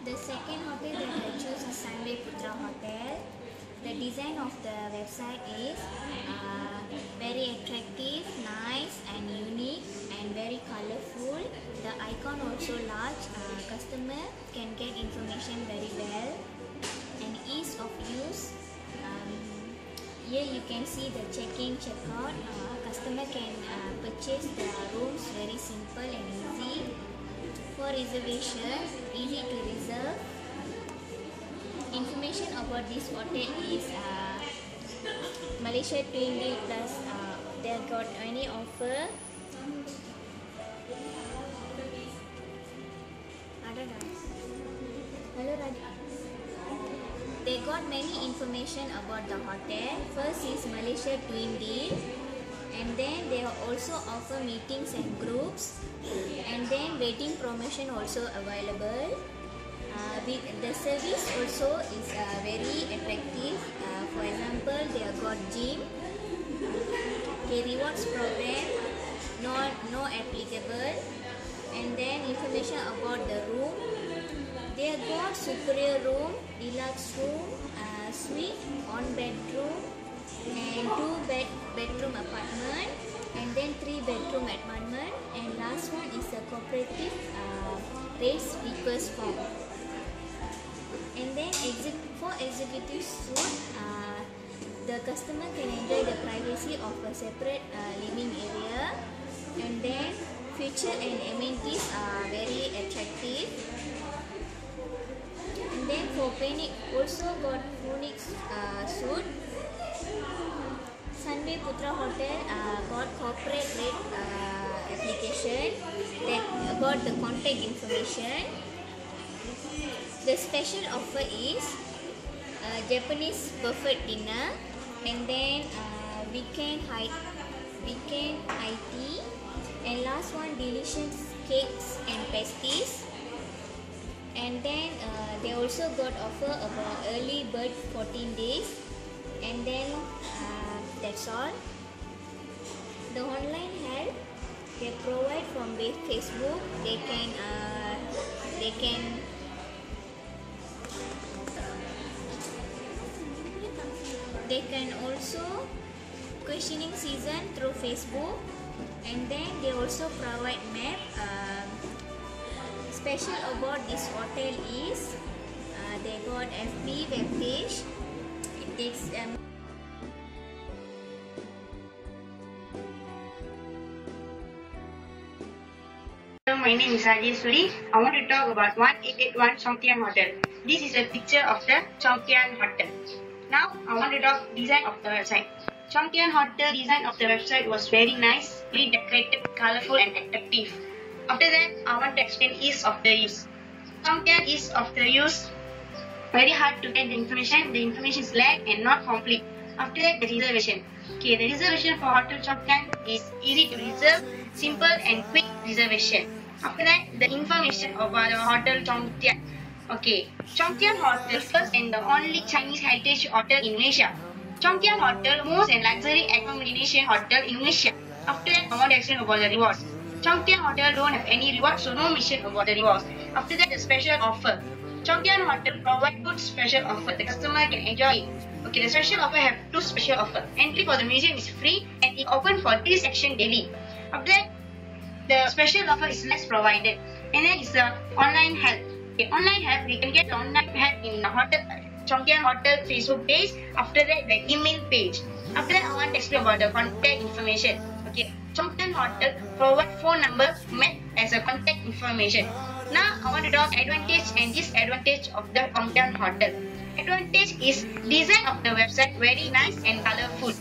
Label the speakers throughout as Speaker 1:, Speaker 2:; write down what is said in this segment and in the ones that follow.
Speaker 1: The second hotel that I choose is Sunway Putra Hotel. The design of the website is very attractive, nice and unique and very colorful. The icon also large. Customer can get information very well and ease of use. Here you can see the check-in, check-out. Customer can purchase the rooms very simple and easy. For reservation, easy to reserve. Information about this hotel is Malaysia Twin Deal Plus. They got any offer. Hello Radha. They got many information about the hotel. First is Malaysia Twin Deal, and then they also offer meetings and groups, and then wedding promotion also available. The service also is very attractive. For example, they have got gym, rewards program, no applicable, and then information about the room. They have got superior room, deluxe room, suite, one bedroom, and two bedroom apartment, and then 3 bedroom apartment, and last one is a cooperative race people's farm. And then for executive suite, the customer can enjoy the privacy of a separate living area, and then feature and amenities are very attractive. And then for Phoenix also got Phoenix suite. Sunway Putra Hotel got corporate rate application. They got the contact information. The special offer is Japanese buffet dinner, and then weekend high tea, and last one delicious cakes and pasties. And then they also got offer about early bird 14 days, and then that's all. The online help they provide from Facebook. They can also questioning season through Facebook, and then they also provide map. Special about this hotel is they got FB web page. It takes
Speaker 2: My name is Rajeshwari. I want to talk about 1881 Chongtian Hotel. This is a picture of the Chongtian Hotel. Now I want to talk design of the website. Chongtian Hotel design of the website was very nice, very decorated, colorful and attractive. After that, I want to explain ease of the use. Chongtian ease of the use, very hard to get the information. The information is lag and not complete. After that, the reservation. Okay, the reservation for Hotel Chongtian is easy to reserve, simple and quick reservation. After that, the information about the Hotel Chongtian. Okay, Chongtian Hotel, first and the only Chinese heritage hotel in Malaysia. Chongtian Hotel, most and luxury accommodation hotel in Malaysia. After that, I want to explain about the rewards. Chongtian Hotel don't have any rewards, so no mention about the rewards. After that, the special offer. Chongtian Hotel provide good special offer. The customer can enjoy it. Okay, the special offer have 2 special offer. Entry for the museum is free and it open for 3 section daily. After that, the special offer is less provided. And then is the online help. Okay, online help, we can get online help in the hotel Chongtian Hotel Facebook page. After that, the email page. After that, I want to explain about the contact information. Okay, Chongtian Hotel provide phone number met as a contact information. Now, I want to talk advantage and disadvantage of the Chongtian Hotel. Advantage is design of the website very nice and colorful.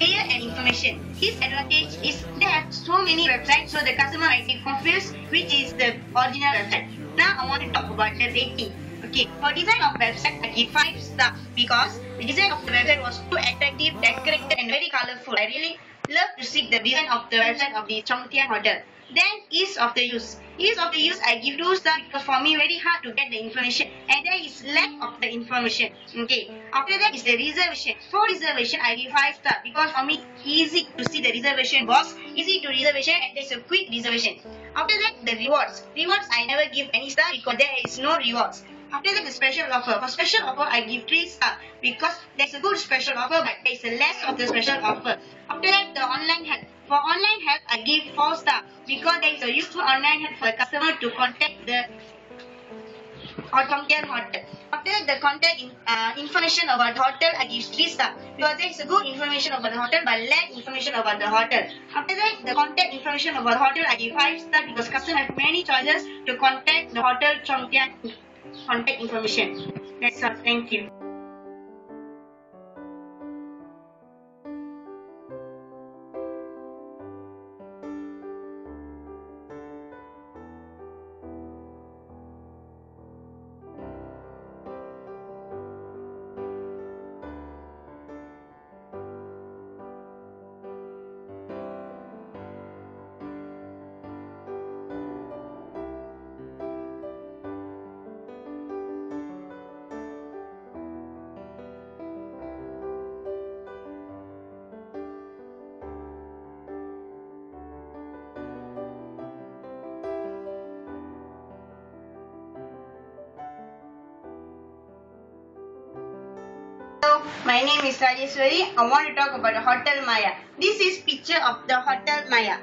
Speaker 2: Clear and information. Disadvantage is they have so many websites, so the customer might be confused which is the original website. Now, I want to talk about the rating. Okay, for design of website, I give 5 stars because the design of the website was too attractive, decorated and very colorful. I really love to see the design of the website of the Chongtian Hotel. Then ease of the use. Ease of the use, I give 2 stars because for me very hard to get the information and there is lack of the information. Okay. After that is the reservation. For reservation, I give 5 stars because for me easy to see the reservation box, easy to reservation and there's a quick reservation. After that, the rewards. Rewards, I never give any star because there is no rewards. After that, the special offer. For special offer, I give 3 stars because there's a good special offer but there's a less of the special offer. After that, the online help. For online help, I give 4 stars because there is a useful online help for the customer to contact the Chongqing hotel. After that, the contact information about the hotel, I give 3 stars because there is a good information about the hotel but lack information about the hotel. After that, the contact information about the hotel, I give 5 stars because customer have many choices to contact the hotel Chongqing contact information. That's all. Thank you. Hello, my name is Rajeswari. I want to talk about the Hotel Maya. This is picture of the Hotel Maya.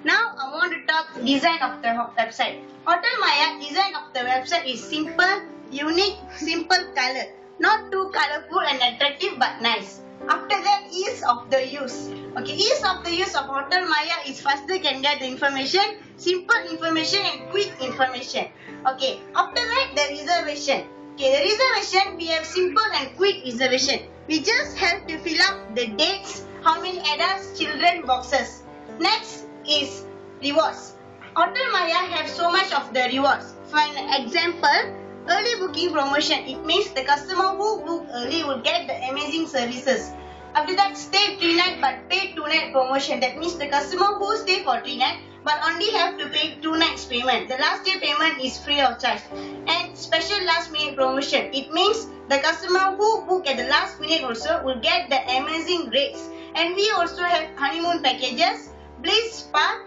Speaker 2: Now I want to talk design of the website. Hotel Maya design of the website is simple, unique, simple color. Not too colorful and attractive but nice. After that, ease of the use. Okay, ease of the use of Hotel Maya is faster can get the information, simple information and quick information. Okay, after that the reservation. Okay, the reservation, we have simple and quick reservation. We just have to fill up the dates, how many adults, children, boxes. Next is rewards. Hotel Maya have so much of the rewards. For an example, early booking promotion. It means the customer who book early will get the amazing services. After that, stay 3 nights but pay 2 night promotion. That means the customer who stay for 3 nights but only have to pay 2 nights payment. The last day payment is free of charge. And special last minute promotion. It means the customer who book at the last minute also will get the amazing rates. And we also have honeymoon packages, bliss spa,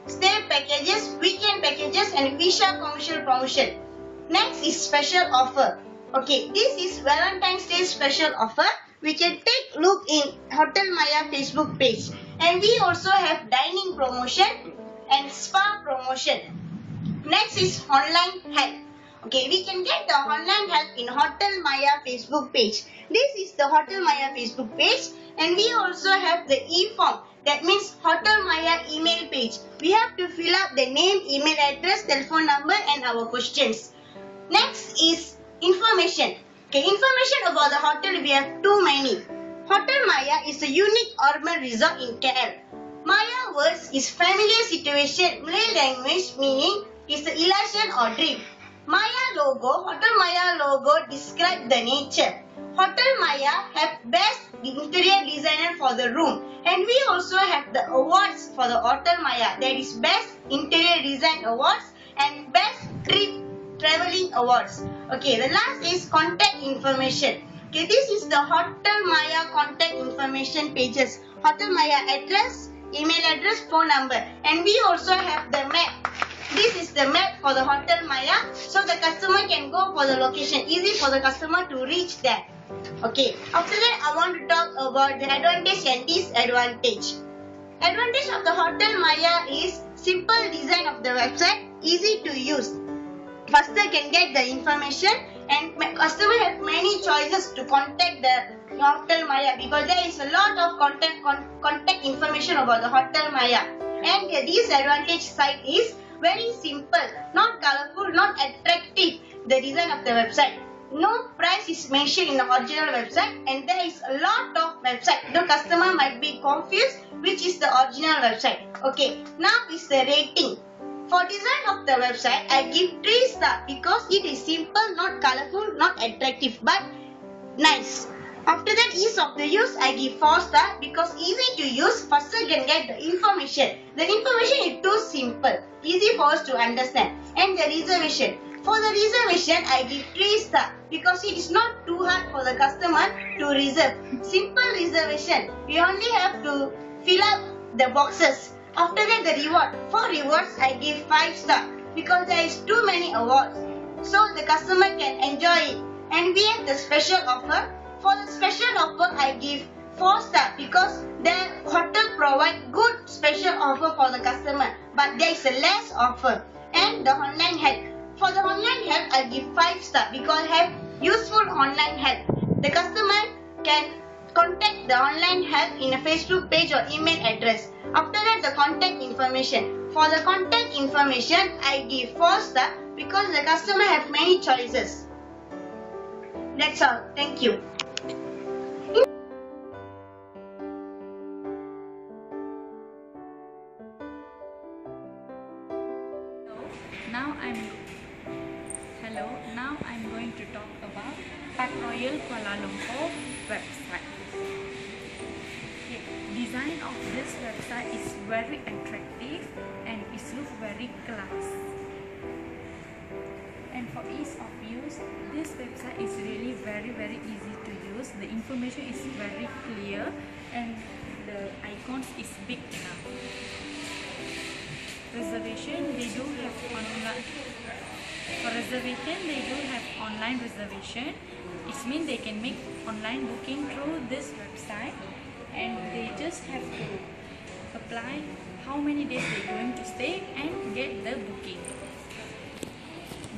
Speaker 2: stay packages, weekend packages and Visa commercial promotion. Next is special offer. Okay, this is Valentine's Day special offer. We can take a look in Hotel Maya Facebook page. And we also have dining promotion and spa promotion. Next is online help. Okay, we can get the online help in Hotel Maya Facebook page. This is the Hotel Maya Facebook page and we also have the e-form. That means Hotel Maya email page. We have to fill up the name, email address, telephone number and our questions. Next is information. Okay, information about the hotel we have too many. Hotel Maya is a unique urban resort in KL. Maya words is familiar situation, Malay language meaning is the illusion or dream. Maya logo, Hotel Maya logo describe the nature. Hotel Maya have best interior designer for the room and we also have the awards for the Hotel Maya. There is best interior design awards and best trip traveling awards. Okay, the last is contact information. Okay, this is the Hotel Maya contact information pages. Hotel Maya address, email address, phone number and we also have the map. This is the map for the Hotel Maya so the customer can go for the location. Easy for the customer to reach there. Okay, after that I want to talk about the advantage and disadvantage. Advantage of the Hotel Maya is simple design of the website, easy to use. Faster can get the information and customer have many choices to contact the Hotel Maya because there is a lot of contact information about the Hotel Maya. And the disadvantage side is very simple, not colorful, not attractive, the design of the website. No price is mentioned in the original website and there is a lot of website. The customer might be confused which is the original website. Okay, now is the rating. For design of the website, I give 3 stars because it is simple, not colorful, not attractive, but nice. After that, ease of the use, I give 4 star because easy to use, faster can get the information. The information is too simple, easy for us to understand. And the reservation. For the reservation, I give 3 star because it is not too hard for the customer to reserve. Simple reservation. We only have to fill up the boxes. After that, the reward. For rewards, I give 5 star because there is too many awards. So the customer can enjoy it. And we have the special offer. For the special offer, I give 4 star because the hotel provide good special offer for the customer. But there is a less offer. And the online help. For the online help, I give 5 star because I have useful online help. The customer can contact the online help in a Facebook page or email address. After that, the contact information. For the contact information, I give 4 star because the customer have many choices. That's all. Thank you.
Speaker 3: Now I'm going to talk about Park Royal Kuala Lumpur website. Okay, design of this website is very attractive and it looks very class. And for ease of use, this website is really very easy to use. The information is very clear and the icons is big enough. Reservation, they do have online. For reservation, they do have online reservation. It means they can make online booking through this website, and they just have to apply how many days they're going to stay and get the booking.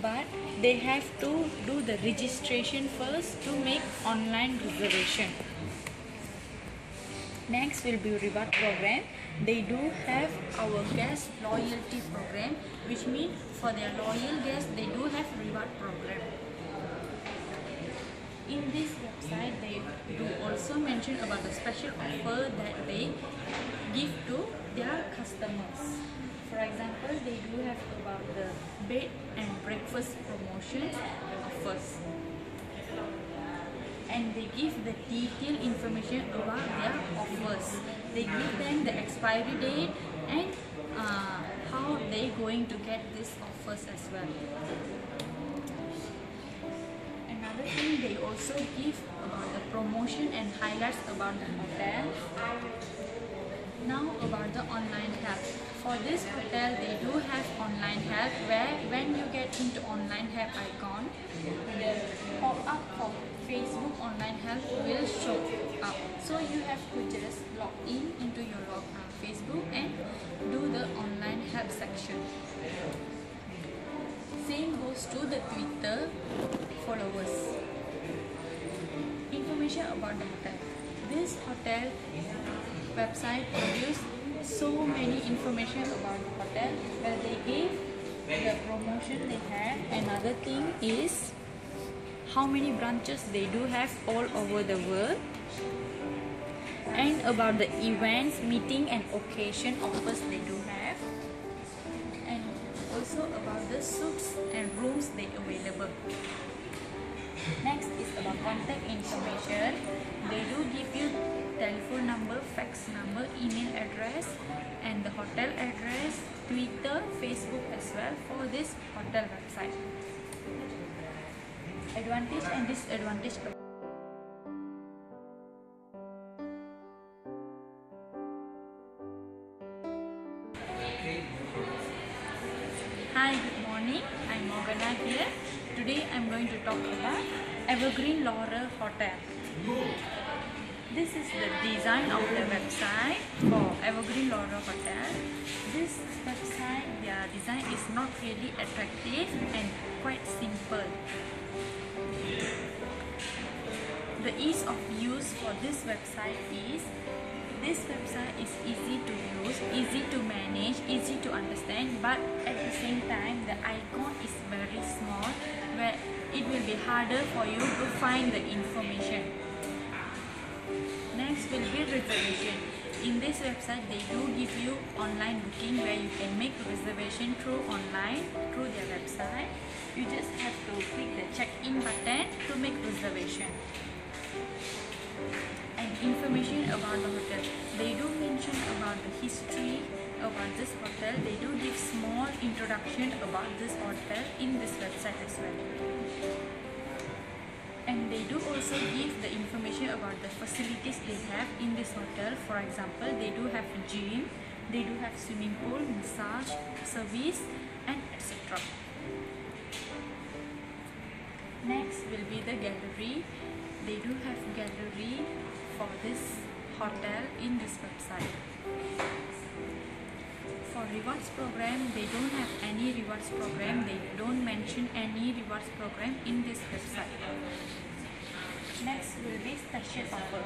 Speaker 3: But they have to do the registration first to make online reservation. Next will be reward program. They do have our guest loyalty program, which means for their loyal guests, they do have reward program. In this website, they do also mention about the special offer that they give to their customers. For example, they do have about the bed and breakfast promotion offers. And they give the detailed information about their offers. They give them the expiry date and how they going to get these offers as well. Another thing, they also give about the promotion and highlights about the hotel. Now about the online help. For this hotel, they do have online help where when you get into online help icon, the pop-up for Facebook online help will show up. So you have to just log in into your Facebook and do the online help section. Same goes to the Twitter followers. Information about the hotel. This hotel website produce so many information about the hotel where they give the promotion they have. Another thing is how many branches they do have all over the world, and about the events, meeting and occasion offers they do have, and also about the suites and rooms they available. Next is about contact information. They do give you telephone number, fax number, email address and the hotel address, Twitter, Facebook as well for this hotel website. Advantage and disadvantage. Hi, good morning. I'm Morgana here. Today I'm going to talk about Evergreen Laurel Hotel. This is the design of the website for Evergreen Laurel Hotel. This website, their design is not really attractive and quite simple. The ease of use for this website is easy to use, easy to manage, easy to understand, but at the same time the icon is very small where it will be harder for you to find the information. Next will be reservation. In this website they do give you online booking where you can make reservation through online through their website. You just have to click the check-in button to make reservation. and information about the hotel. They do mention about the history about this hotel. They do give small introduction about this hotel in this website as well. And they do also give the information about the facilities they have in this hotel. For example, they do have a gym, they do have swimming pool, massage service, and etc. Next will be the gallery. They do have gallery for this hotel in this website. For rewards program, they don't have any rewards program. They don't mention any rewards program in this website. Next will be special offer.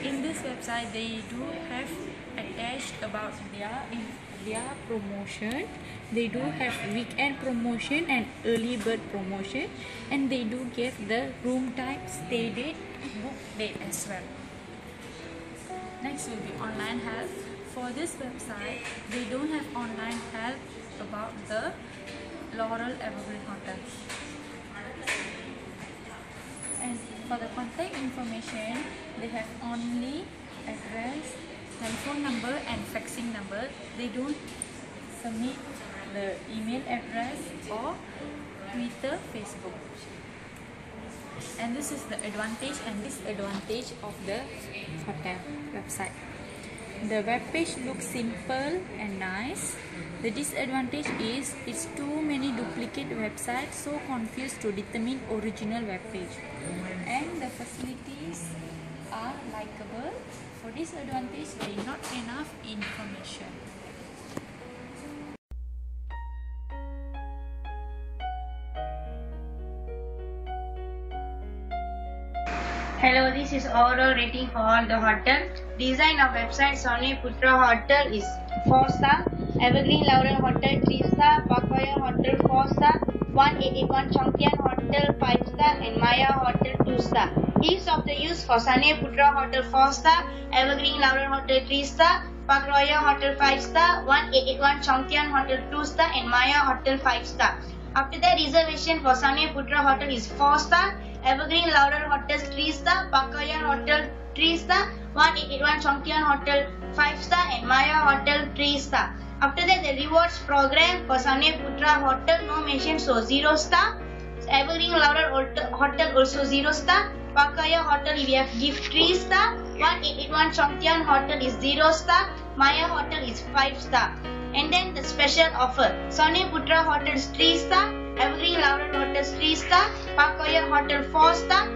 Speaker 3: In this website, they do have attached about their promotion. They do have weekend promotion and early bird promotion, and they do give the room type, stay date, book date as well. Next will be online help. For this website, they don't have online help about the Laurel Evergreen Hotel. And for the contact information, they have only address, telephone number and faxing number. They don't submit the email address or Twitter, Facebook. And this is the advantage and disadvantage of the hotel website. The web page looks simple and nice. The disadvantage is it's too many duplicate websites, so confused to determine original web page. And the facilities are likable. For disadvantage, there is not enough information.
Speaker 2: Hello, this is overall rating for all the hotel. Design of website Sony Putra Hotel is 4 star, Evergreen Laurel Hotel 3 star, Park-Royal Hotel 4 star, 1881 Chongtian Hotel 5 star and Maya Hotel 2 star. Ease of the use for Sony Putra Hotel 4 star, Evergreen Laurel Hotel 3 star, Park-Royal Hotel 5 star, 1881 Chongtian Hotel 2 star and Maya Hotel 5 star. After that, reservation for Sony Putra Hotel is 4 star, Evergreen Laurel Hotel 3 star, Park-Royal Hotel 3 star, 1881 Chongtian Hotel 5 star and Maya Hotel 3 star. After that, the rewards program for Sony Putra Hotel, no mention, so 0 star. Evergreen Laurel Hotel also 0 star. Park-Royal Hotel we have give 3 star. 1881 Chongtian Hotel is 0 star. Maya Hotel is 5 star. And then the special offer, Sony Putra Hotel 3 star, Evergreen Laurel Hotel 3 star, Park-Royal Hotel 4 star,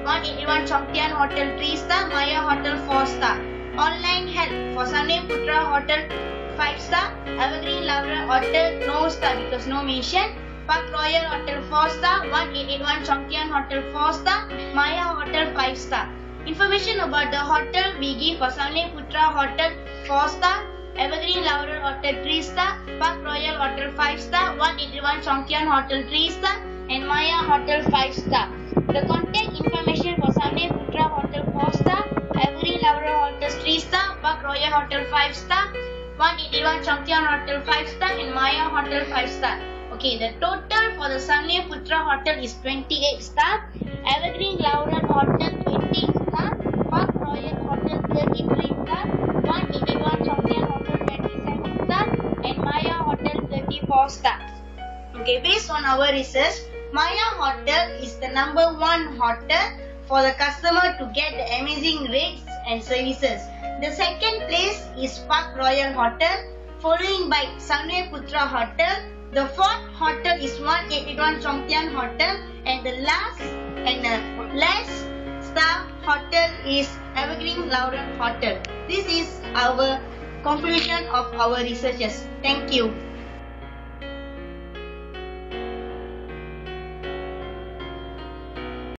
Speaker 2: 1881 Chongtian Hotel 3 star, Maya Hotel 4 star. Online help for Sony Putra Hotel 5 star, Evergreen Laurel Hotel no star because no mention, Park-Royal Hotel 4 star, 1881 Chongtian Hotel 4 star, Maya Hotel 5 star. Information about the hotel we give for Sony Putra Hotel 4 star, Evergreen Laurel Hotel 3 star, Park-Royal Hotel 5 star, 1881 Chongtian Hotel 3 star and Maya Hotel 5 star. The contact information for Sony Putra Hotel 4 star, Evergreen Laurel Hotel 3 star, Park-Royal Hotel 5 star, 1881 Chongtian Hotel 5 star and Maya Hotel 5 star. Okay, the total for the Sony Putra Hotel is 28 star, Evergreen Laurel Hotel 20 star, Park-Royal Hotel 33 star, 1881 Chongtian Hotel 27 star and Maya Hotel 34 star. Okay, based on our research, Maya Hotel is the #1 hotel for the customer to get the amazing rates and services. The second place is Park-Royal Hotel, following by Sony Putra Hotel. The fourth hotel is 1881 Chongtian Hotel, and the last star hotel is Evergreen Laurel Hotel. This is our conclusion of our researches. Thank you.